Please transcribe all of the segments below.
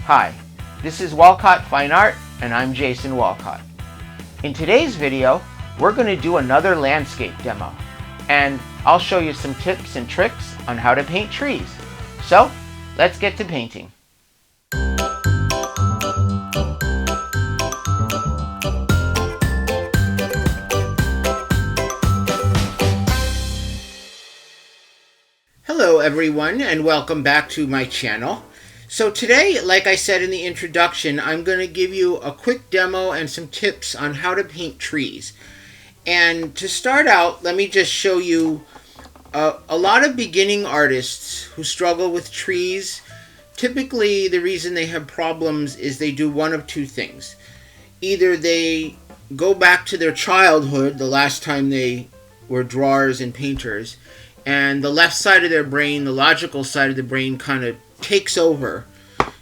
Hi, this is Walcott Fine Art, and I'm Jason Walcott. In today's video, we're going to do another landscape demo, and I'll show you some tips and tricks on how to paint trees. So, let's get to painting. Hello everyone, and welcome back to my channel. So today, like I said in the introduction, I'm going to give you a quick demo and some tips on how to paint trees. And to start out, let me just show you a lot of beginning artists who struggle with trees. Typically, the reason they have problems is they do one of two things. Either they go back to their childhood, the last time they were drawers and painters, and the left side of their brain, the logical side of the brain, kind of takes over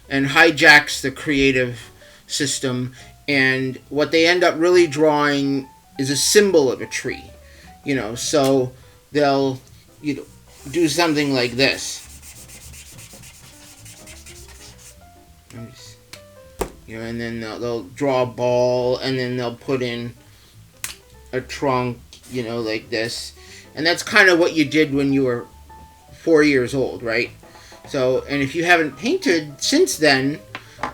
and hijacks the creative system, and what they end up really drawing is a symbol of a tree. So they'll do something like this. And then they'll draw a ball, and then they'll put in a trunk, like this. And that's kind of what you did when you were 4 years old, right? So, and if you haven't painted since then,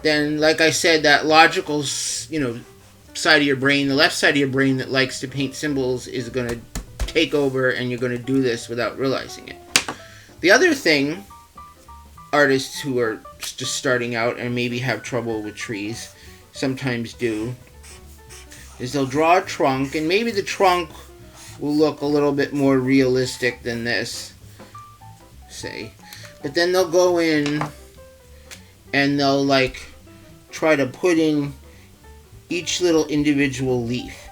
like I said, that logical, side of your brain, the left side of your brain that likes to paint symbols, is going to take over, and you're going to do this without realizing it. The other thing, artists who are just starting out and maybe have trouble with trees sometimes do, is they'll draw a trunk, and maybe the trunk will look a little bit more realistic than this, say. But then they'll go in and they'll try to put in each little individual leaf.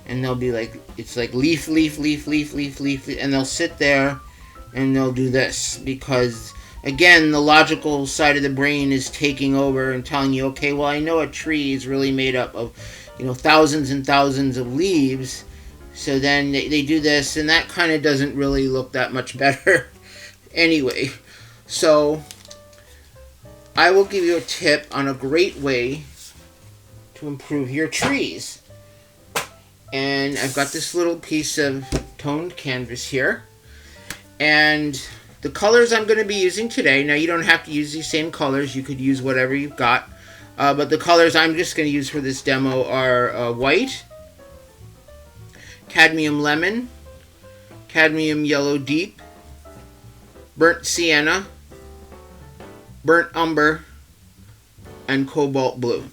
And they'll be it's like leaf, leaf, leaf, leaf, leaf, leaf, and they'll sit there and they'll do this because, again, the logical side of the brain is taking over and telling you, okay, well, I know a tree is really made up of, thousands and thousands of leaves. So then they do this, and that kind of doesn't really look that much better. Anyway, so I will give you a tip on a great way to improve your trees. And I've got this little piece of toned canvas here. And the colors I'm going to be using today, now you don't have to use these same colors, you could use whatever you've got. But the colors I'm just going to use for this demo are white, cadmium lemon, cadmium yellow deep, burnt sienna, burnt umber, and cobalt blue.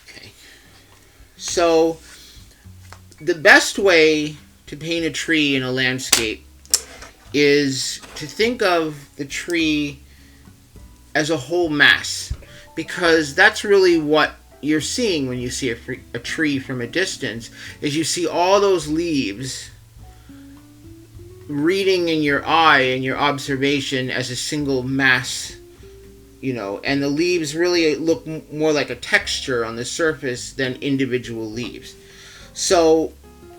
Okay. So the best way to paint a tree in a landscape is to think of the tree as a whole mass, because that's really what you're seeing when you see a tree from a distance, is you see all those leaves reading in your eye and your observation as a single mass, and the leaves really look more like a texture on the surface than individual leaves. So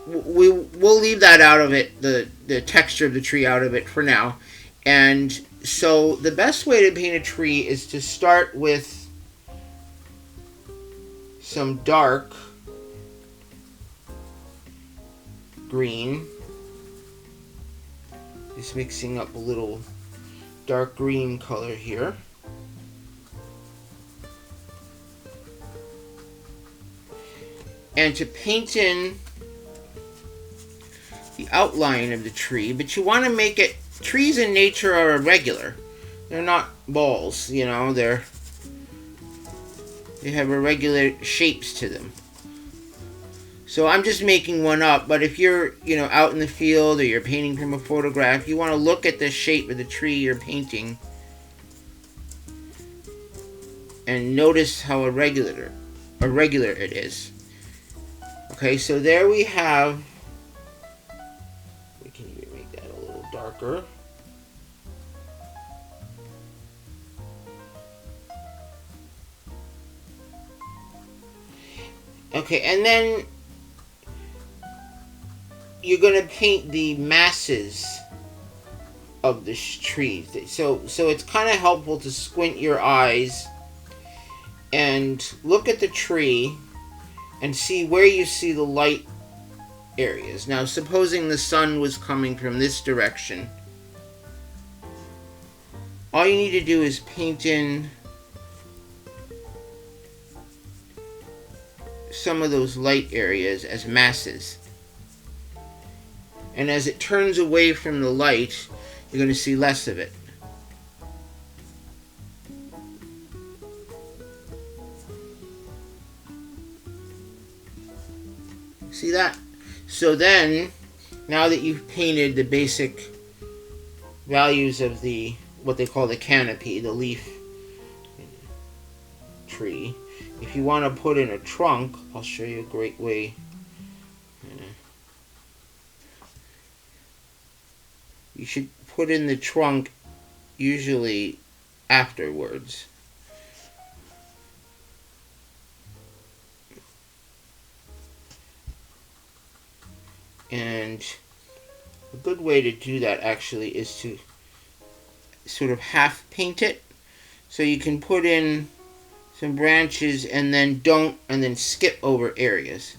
we'll leave that out of it, the texture of the tree out of it for now. And so the best way to paint a tree is to start with some dark green. Just mixing up a little dark green color here. And to paint in the outline of the tree, but you want to make it, trees in nature are irregular. They're not balls, they have irregular shapes to them. So I'm just making one up, but if you're, out in the field or you're painting from a photograph, you want to look at the shape of the tree you're painting and notice how irregular it is. Okay, so there we have, we can even make that a little darker. Okay, and then you're going to paint the masses of this tree. So it's kind of helpful to squint your eyes and look at the tree and see where you see the light areas. Now, supposing the sun was coming from this direction, all you need to do is paint in some of those light areas as masses. And as it turns away from the light, you're going to see less of it. See that? So then, now that you've painted the basic values of the, what they call the canopy, the leaf tree, if you want to put in a trunk, I'll show you a great way. You should put in the trunk usually afterwards. And a good way to do that actually is to sort of half paint it. So you can put in some branches and then skip over areas.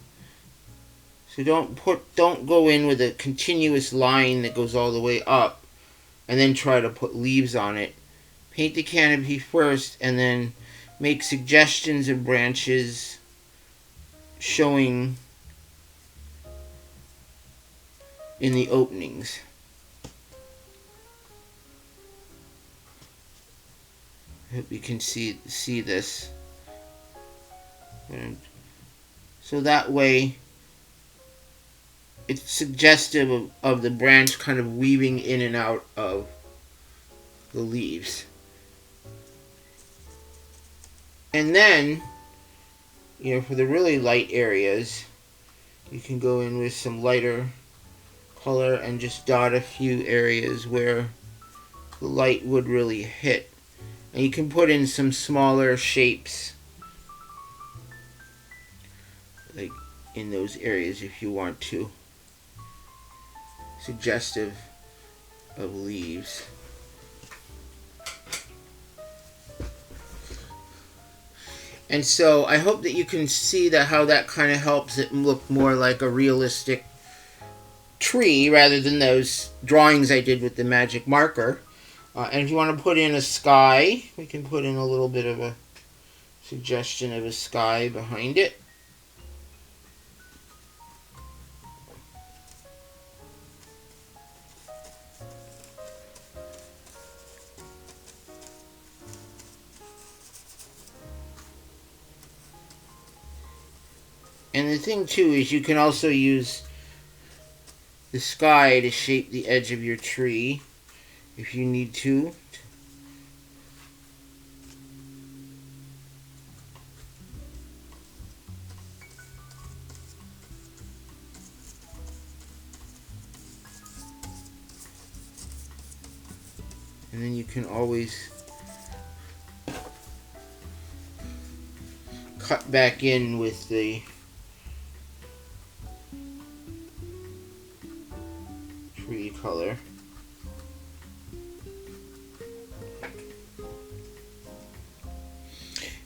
So don't go in with a continuous line that goes all the way up and then try to put leaves on it. Paint the canopy first and then make suggestions of branches showing in the openings. I hope you can see this. And so that way it's suggestive of the branch kind of weaving in and out of the leaves. And then, for the really light areas, you can go in with some lighter color and just dot a few areas where the light would really hit. And you can put in some smaller shapes, like in those areas if you want to. Suggestive of leaves. And so I hope that you can see how that kind of helps it look more like a realistic tree rather than those drawings I did with the magic marker. And if you want to put in a sky, we can put in a little bit of a suggestion of a sky behind it. And the thing too is you can also use the sky to shape the edge of your tree if you need to. And then you can always cut back in with the tree color.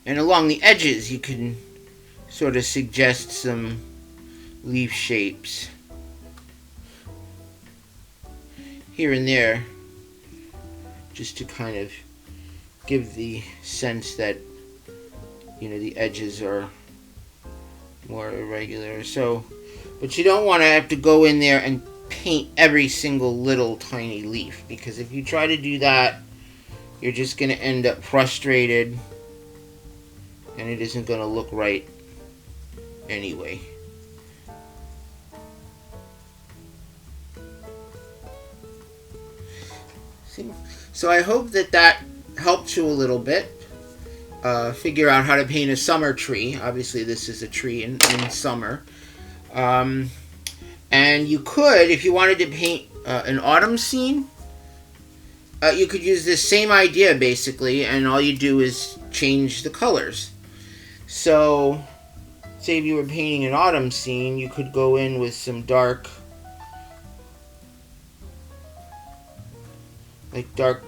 And along the edges you can sort of suggest some leaf shapes here and there, just to kind of give the sense that the edges are more irregular. So, but you don't want to have to go in there and paint every single little tiny leaf, because if you try to do that, you're just going to end up frustrated and it isn't going to look right anyway. See? So I hope that helped you a little bit figure out how to paint a summer tree. Obviously this is a tree in summer. And you could, if you wanted to paint an autumn scene, you could use this same idea basically, and all you do is change the colors. So, say if you were painting an autumn scene, you could go in with some dark like dark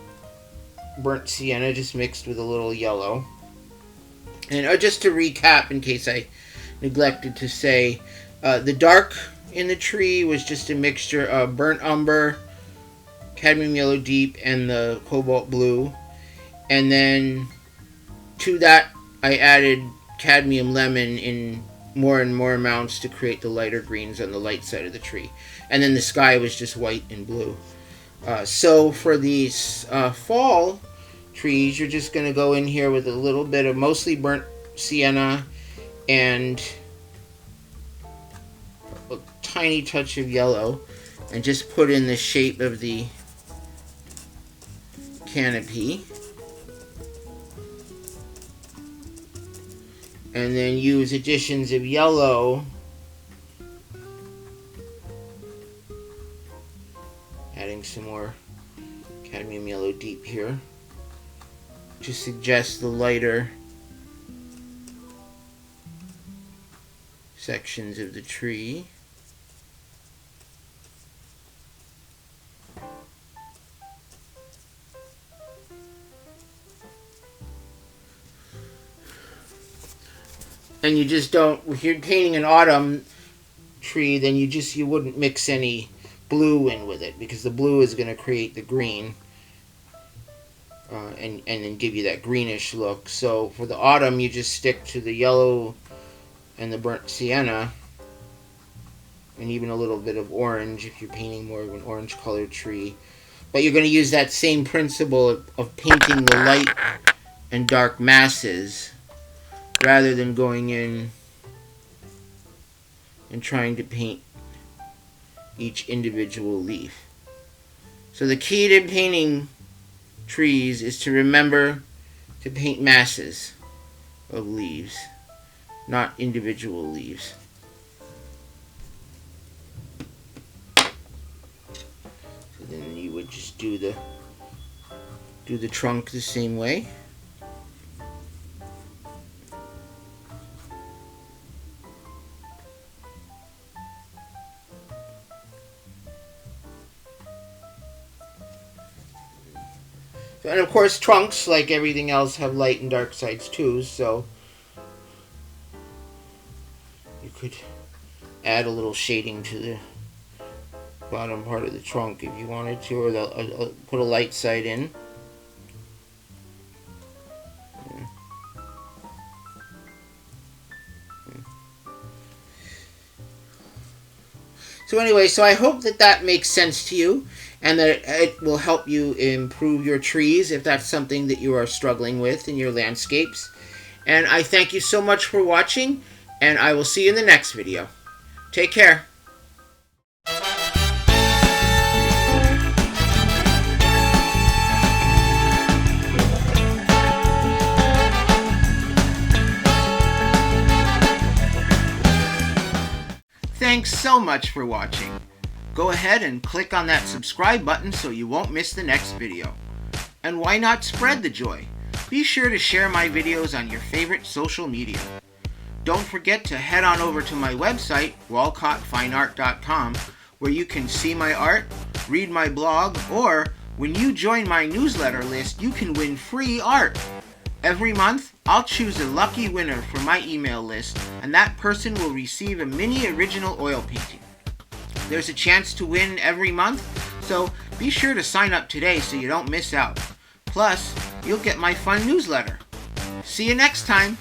burnt sienna just mixed with a little yellow. And just to recap, in case I neglected to say, the dark in the tree was just a mixture of burnt umber, cadmium yellow deep, and the cobalt blue. And then to that, I added cadmium lemon in more and more amounts to create the lighter greens on the light side of the tree. And then the sky was just white and blue. So for these fall trees, you're just going to go in here with a little bit of mostly burnt sienna and a tiny touch of yellow, and just put in the shape of the canopy. And then use additions of yellow, adding some more cadmium yellow deep here to suggest the lighter sections of the tree. And you just don't, if you're painting an autumn tree, then you wouldn't mix any blue in with it, because the blue is going to create the green and then give you that greenish look. So for the autumn, you just stick to the yellow and the burnt sienna, and even a little bit of orange if you're painting more of an orange colored tree. But you're going to use that same principle of painting the light and dark masses, rather than going in and trying to paint each individual leaf. So the key to painting trees is to remember to paint masses of leaves, not individual leaves. So then you would just do the trunk the same way. And of course, trunks, like everything else, have light and dark sides too, so you could add a little shading to the bottom part of the trunk if you wanted to, or put a light side in. So anyway, so I hope that makes sense to you, and that it will help you improve your trees if that's something that you are struggling with in your landscapes. And I thank you so much for watching, and I will see you in the next video. Take care. Thanks so much for watching. Go ahead and click on that subscribe button so you won't miss the next video. And why not spread the joy? Be sure to share my videos on your favorite social media. Don't forget to head on over to my website, walcottfineart.com, where you can see my art, read my blog, or when you join my newsletter list, you can win free art. Every month, I'll choose a lucky winner from my email list, and that person will receive a mini original oil painting. There's a chance to win every month, so be sure to sign up today so you don't miss out. Plus, you'll get my fun newsletter. See you next time!